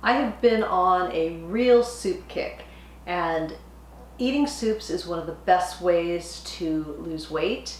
I have been on a real soup kick, and eating soups is one of the best ways to lose weight.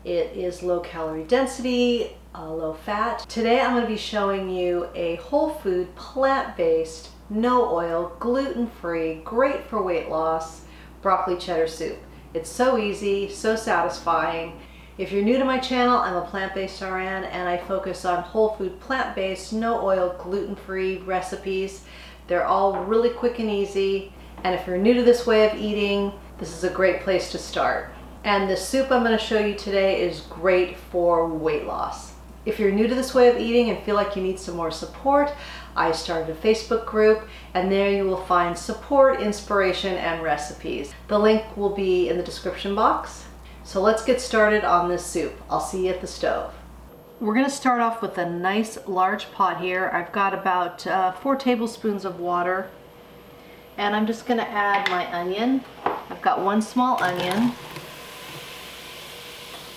It is low calorie density, low fat. Today I'm going to be showing you a whole food, plant-based, no oil, gluten-free, great for weight loss, broccoli cheddar soup. It's so easy, so satisfying. If you're new to my channel, I'm a plant-based RN and I focus on whole food, plant-based, no oil, gluten-free recipes. They're all really quick and easy. And if you're new to this way of eating, this is a great place to start. And the soup I'm going to show you today is great for weight loss. If you're new to this way of eating and feel like you need some more support, I started a Facebook group, and there you will find support, inspiration, and recipes. The link will be in the description box. So let's get started on this soup. I'll see you at the stove. We're going to start off with a nice large pot here. I've got about 4 tablespoons of water, and I'm just going to add my onion. I've got 1 small onion.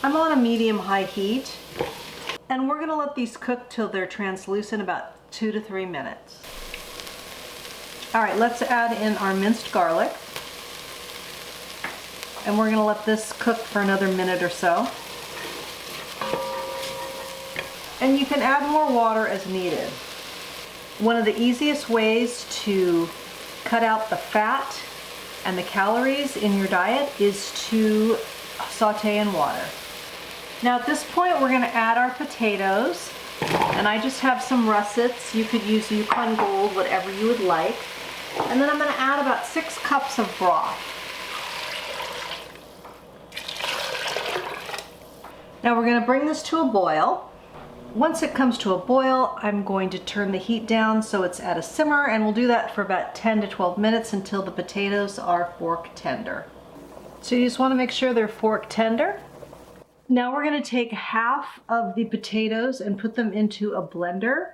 I'm on a medium-high heat, and we're going to let these cook till they're translucent, about 2 to 3 minutes. All right, let's add in our minced garlic. And we're going to let this cook for another minute or so. And you can add more water as needed. One of the easiest ways to cut out the fat and the calories in your diet is to saute in water. Now at this point we're going to add our potatoes. And I just have some russets. You could use Yukon Gold, whatever you would like. And then I'm going to add about 6 cups of broth. Now we're going to bring this to a boil. Once it comes to a boil, I'm going to turn the heat down so it's at a simmer, and we'll do that for about 10 to 12 minutes until the potatoes are fork tender. So you just want to make sure they're fork tender. Now we're going to take half of the potatoes and put them into a blender,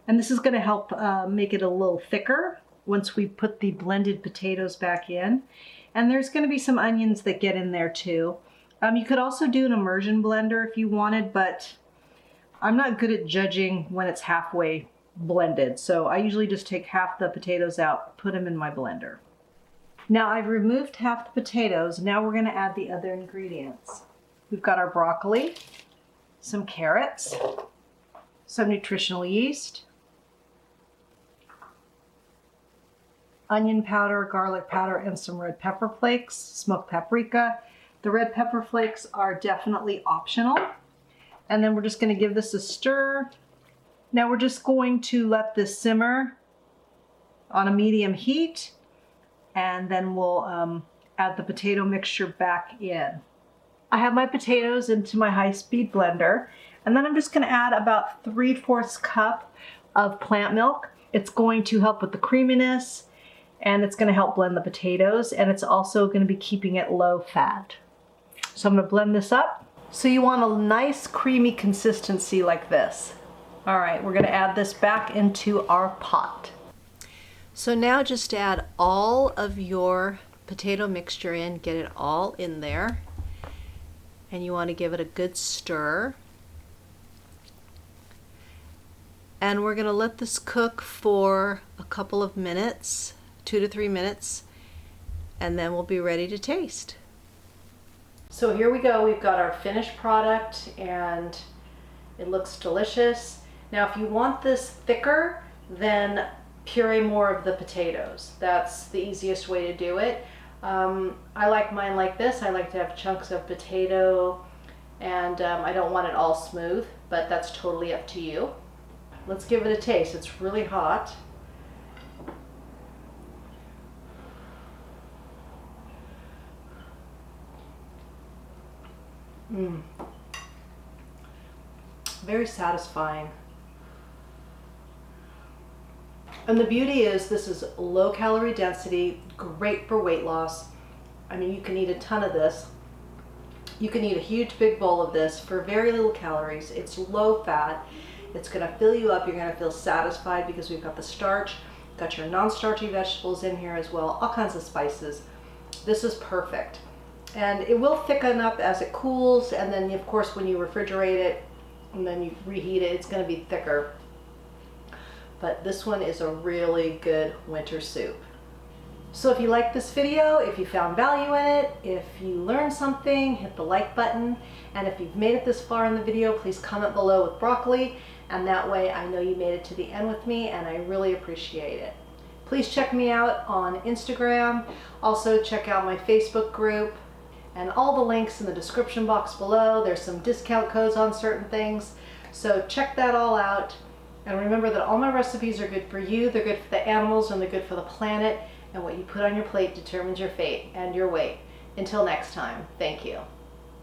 and this is going to help make it a little thicker once we put the blended potatoes back in. And there's going to be some onions that get in there too. You could also do an immersion blender if you wanted, but I'm not good at judging when it's halfway blended. So I usually just take half the potatoes out, put them in my blender. Now I've removed half the potatoes. Now we're going to add the other ingredients. We've got our broccoli, some carrots, some nutritional yeast, onion powder, garlic powder, and some red pepper flakes, smoked paprika. The red pepper flakes are definitely optional. And then we're just going to give this a stir. Now we're just going to let this simmer on a medium heat, and then we'll add the potato mixture back in. I have my potatoes into my high-speed blender, and then I'm just going to add about 3/4 cup of plant milk. It's going to help with the creaminess, and it's going to help blend the potatoes, and it's also going to be keeping it low fat. So I'm going to blend this up. So you want a nice creamy consistency like this. All right, we're going to add this back into our pot. So now just add all of your potato mixture in, get it all in there. And you want to give it a good stir. And we're going to let this cook for a couple of minutes, 2 to 3 minutes, and then we'll be ready to taste. So here we go. We've got our finished product and it looks delicious. Now if you want this thicker, then puree more of the potatoes. That's the easiest way to do it. I like mine like this. I like to have chunks of potato, and I don't want it all smooth, but that's totally up to you. Let's give it a taste. It's really hot. Very satisfying. And the beauty is this is low calorie density, great for weight loss. I mean, you can eat a ton of this. You can eat a huge big bowl of this for very little calories. It's low fat. It's going to fill you up. You're going to feel satisfied because we've got the starch, got your non-starchy vegetables in here as well, all kinds of spices. This is perfect. And it will thicken up as it cools, and then of course when you refrigerate it and then you reheat it, it's going to be thicker. but this one is a really good winter soup. So if you liked this video, if you found value in it, if you learned something, hit the like button. And if you've made it this far in the video, please comment below with broccoli. And that way I know you made it to the end with me, and I really appreciate it. Please check me out on Instagram. Also check out my Facebook group and all the links in the description box below. There's some discount codes on certain things. So check that all out. And remember that all my recipes are good for you, they're good for the animals, and they're good for the planet. And what you put on your plate determines your fate and your weight. Until next time, thank you.